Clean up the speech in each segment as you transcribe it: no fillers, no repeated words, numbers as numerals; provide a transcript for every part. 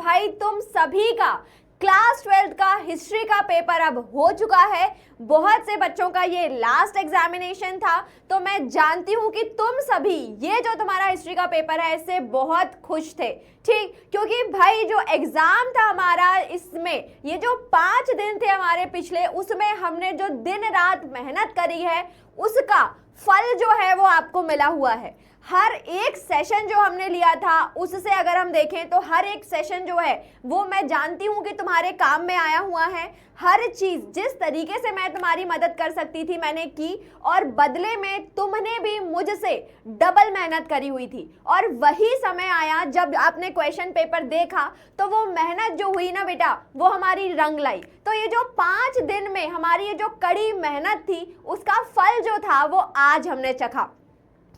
भाई तुम सभी का क्लास 12th का हिस्ट्री का पेपर अब हो चुका है। बहुत से बच्चों का ये लास्ट एग्जामिनेशन था, तो मैं जानती हूँ कि तुम सभी ये जो तुम्हारा हिस्ट्री का पेपर है इससे बहुत खुश थे, ठीक, क्योंकि भाई जो एग्जाम था हमारा इसमें ये जो 5 दिन थे हमारे पिछले, उसमें हमने जो दिन रात मेहनत करी है उसका फल जो है वो आपको मिला हुआ है। हर एक सेशन जो हमने लिया था उससे अगर हम देखें तो हर एक सेशन जो है वो मैं जानती हूँ कि तुम्हारे काम में आया हुआ है। हर चीज जिस तरीके से मैं तुम्हारी मदद कर सकती थी मैंने की, और बदले में तुमने भी मुझसे डबल मेहनत करी हुई थी। और वही समय आया जब आपने क्वेश्चन पेपर देखा तो वो मेहनत जो हुई ना बेटा वो हमारी रंग लाई। तो ये जो 5 दिन में हमारी ये जो कड़ी मेहनत थी उसका फल जो था वो आज हमने चखा।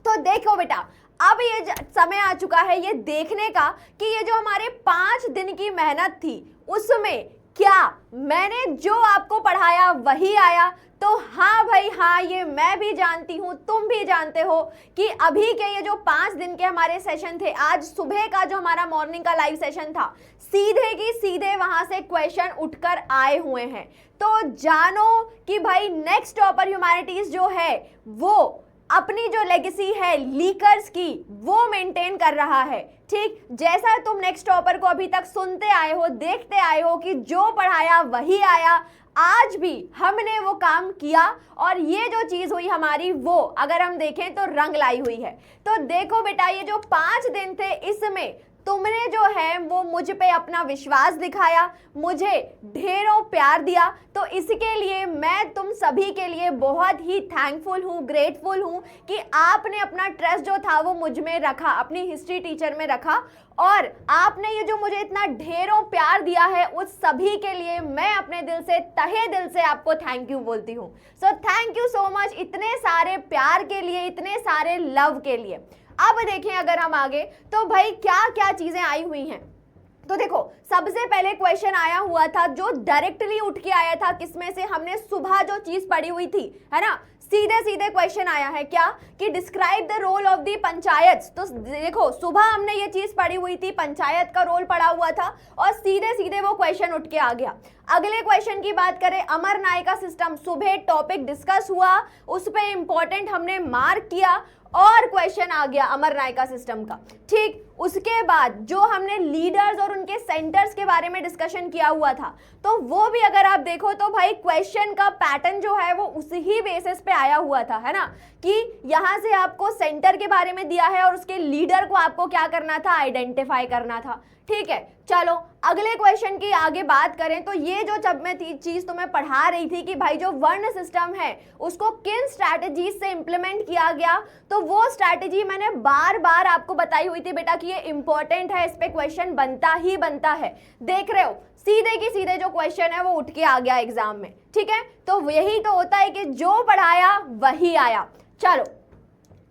तो देखो बेटा, अब ये समय आ चुका है ये देखने का कि ये जो हमारे 5 दिन की मेहनत थी उसमें क्या मैंने जो आपको पढ़ाया वही आया। तो हाँ भाई हाँ, ये मैं भी जानती हूँ, तुम भी जानते हो कि अभी के ये जो 5 दिन के हमारे सेशन थे, आज सुबह का जो हमारा मॉर्निंग का लाइव सेशन था, सीधे की सीधे वहां से क्वेश्चन उठकर आए हुए हैं। तो जानो कि भाई नेक्स्ट टॉपर ह्यूमैनिटीज जो है वो अपनी जो लेगेसी है लीकर्स की वो मेंटेन कर रहा है, ठीक। जैसा तुम नेक्स्ट टॉपर को अभी तक सुनते आए हो, देखते आए हो कि जो पढ़ाया वही आया, आज भी हमने वो काम किया और ये जो चीज हुई हमारी वो अगर हम देखें तो रंग लाई हुई है। तो देखो बेटा, ये जो 5 दिन थे इसमें तुमने जो है वो मुझ पे अपना विश्वास दिखाया, मुझे ढेरों प्यार दिया। तो इसके लिए मैं तुम सभी के लिए बहुत ही थैंकफुल हूँ, ग्रेटफुल हूँ कि आपने अपना ट्रस्ट जो था वो मुझ में रखा, अपनी हिस्ट्री टीचर में रखा, और आपने ये जो मुझे इतना ढेरों प्यार दिया है उस सभी के लिए मैं अपने दिल से, तहे दिल से आपको थैंक यू बोलती हूँ। So thank you so much इतने सारे प्यार के लिए, इतने सारे लव के लिए। अब देखें अगर हम आगे तो भाई क्या क्या चीजें आई हुई हैं। तो देखो, सबसे पहले क्वेश्चन आया हुआ था जो डायरेक्टली उठ के आया था, किसमें से, हमने सुबह जो चीज पढ़ी हुई थी, है ना, सीधे सीधे क्वेश्चन आया है क्या कि describe the role of the panchayat. तो देखो सुबह हमने ये चीज पढ़ी हुई थी, पंचायत का रोल पढ़ा हुआ था और सीधे सीधे वो क्वेश्चन उठ के आ गया। अगले क्वेश्चन की बात करें, अमर नायका सिस्टम, सुबह टॉपिक डिस्कस हुआ, उस पर इंपॉर्टेंट हमने मार्क किया और क्वेश्चन आ गया अमर नायका सिस्टम का, ठीक। उसके बाद जो हमने लीडर्स और उनके सेंटर्स के बारे में डिस्कशन किया हुआ था, तो वो भी अगर आप देखो तो भाई क्वेश्चन का पैटर्न जो है वो उसी ही बेसिस पे आया हुआ था, है ना, कि यहां से आपको सेंटर के बारे में दिया है और उसके लीडर को आपको क्या करना था, आइडेंटिफाई करना था, ठीक है। चलो अगले क्वेश्चन की आगे बात करें तो ये जो जब मैं चीज तुम्हें पढ़ा रही थी कि भाई जो वर्ण सिस्टम है उसको किन स्ट्रैटेजीज से इंप्लीमेंट किया गया, तो वो स्ट्रैटेजी मैंने बार बार आपको बताई हुई थी बेटा कि ये इंपॉर्टेंट है, इस पे क्वेश्चन बनता ही बनता है। देख रहे हो सीधे की सीधे जो क्वेश्चन है वो उठ के आ गया एग्जाम में, ठीक है। तो यही तो होता है कि जो पढ़ाया वही आया। चलो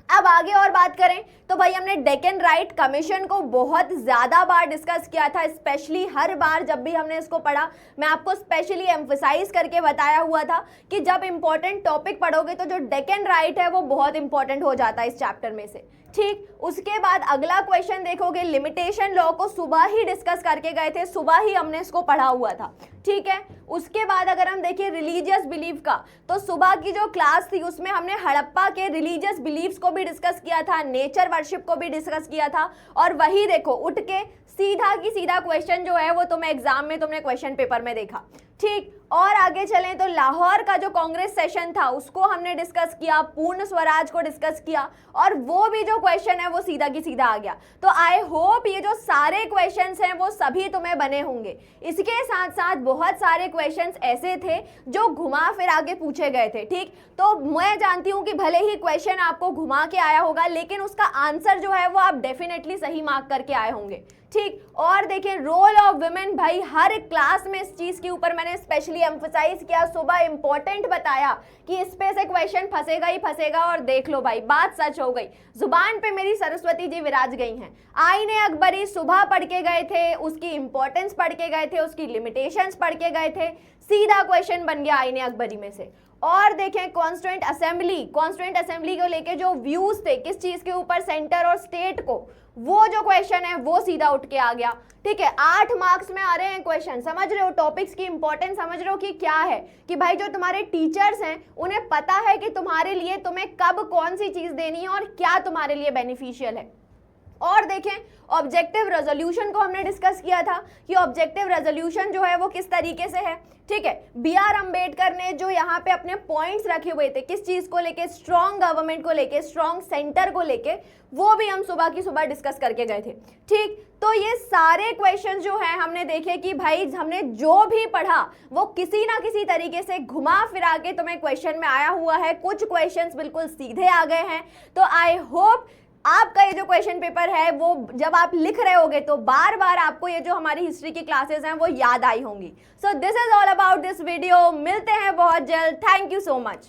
अब आगे और बात करें तो भाई हमने डेक्कन राइट कमीशन को बहुत ज्यादा बार डिस्कस किया था, स्पेशली हर बार जब भी हमने इसको पढ़ा मैं आपको स्पेशली एम्फसाइज करके बताया हुआ था कि जब इंपॉर्टेंट टॉपिक पढ़ोगे तो जो डेक्कन राइट है वो बहुत इंपॉर्टेंट हो जाता है इस चैप्टर में से, ठीक। उसके बाद अगला क्वेश्चन देखोगे, लिमिटेशन लॉ को सुबह ही डिस्कस करके गए थे, सुबह ही हमने इसको पढ़ा हुआ था, ठीक है। उसके बाद अगर हम देखिए रिलीजियस बिलीफ का, तो सुबह की जो क्लास थी उसमें हमने हड़प्पा के रिलीजियस बिलीफ्स को भी डिस्कस किया था, नेचर वर्शिप को भी डिस्कस किया था, और वही देखो उठ के सीधा की सीधा क्वेश्चन जो है वो तुम्हें एग्जाम में तुमने क्वेश्चन पेपर में देखा, ठीक। और आगे चलें तो लाहौर का जो कांग्रेस सेशन था उसको हमने डिस्कस किया, पूर्ण स्वराज को डिस्कस किया, और वो भी जो क्वेश्चन है वो सीधा की सीधा आ गया। तो आई होप ये जो सारे क्वेश्चंस हैं वो सभी तुम्हें बने होंगे। इसके साथ साथ बहुत सारे क्वेश्चंस ऐसे थे जो घुमा फिर आगे पूछे गए थे, ठीक। तो मैं जानती हूँ कि भले ही क्वेश्चन आपको घुमा के आया होगा लेकिन उसका आंसर जो है वो आप डेफिनेटली सही मार्क करके आए होंगे, ठीक। और देखिए रोल ऑफ वुमेन, भाई हर क्लास में इस चीज के ऊपर मैंने स्पेशली एम्फसाइज किया, सुबह इंपॉर्टेंट बताया कि इस पे से क्वेश्चन फंसेगा ही फंसेगा, और देख लो भाई बात सच हो गई, जुबान पे मेरी सरस्वती जी विराज गई हैं। आईने अकबरी सुबह पढ़ के गए थे, उसकी इंपॉर्टेंस पढ़ के गए थे, उसकी लिमिटेशंस पढ़ के गए थे, सीधा क्वेश्चन बन गया आईने अकबरी में से। और देखें कॉन्स्टिट्यूएंट असेंबली को लेके जो व्यूज थे किस चीज के ऊपर, सेंटर और स्टेट को, वो जो क्वेश्चन है वो सीधा उठ के आ गया। ठीक है, 8 मार्क्स में आ रहे हैं क्वेश्चन। समझ रहे हो टॉपिक्स की इंपॉर्टेंस, समझ रहे हो कि क्या है कि भाई जो तुम्हारे टीचर्स हैं उन्हें पता है कि तुम्हारे लिए तुम्हें कब कौन सी चीज देनी है और क्या तुम्हारे लिए बेनिफिशियल है। और देखें ऑब्जेक्टिव रेजोल्यूशन को हमने डिस्कस किया था कि ऑब्जेक्टिव रेजोल्यूशन जो है वो किस तरीके से है। ठीक है, B.R. अम्बेडकर ने जो यहाँ पे अपने पॉइंट्स रखे हुए थे किस चीज को लेके, स्ट्रॉन्ग गवर्नमेंट को लेके, स्ट्रॉन्ग सेंटर को लेके, वो भी हम सुबह की सुबह डिस्कस करके गए थे। ठीक, तो ये सारे क्वेश्चन जो हैं हमने देखे कि भाई हमने जो भी पढ़ा वो किसी ना किसी तरीके से घुमा फिरा के तुम्हें क्वेश्चन में आया हुआ है। कुछ क्वेश्चंस बिल्कुल सीधे आ गए हैं। तो आई होप आपका ये जो क्वेश्चन पेपर है वो जब आप लिख रहे होगे तो बार बार आपको ये जो हमारी हिस्ट्री की क्लासेस हैं वो याद आई होंगी। So this is all about this video. मिलते हैं बहुत जल्द। Thank you so much.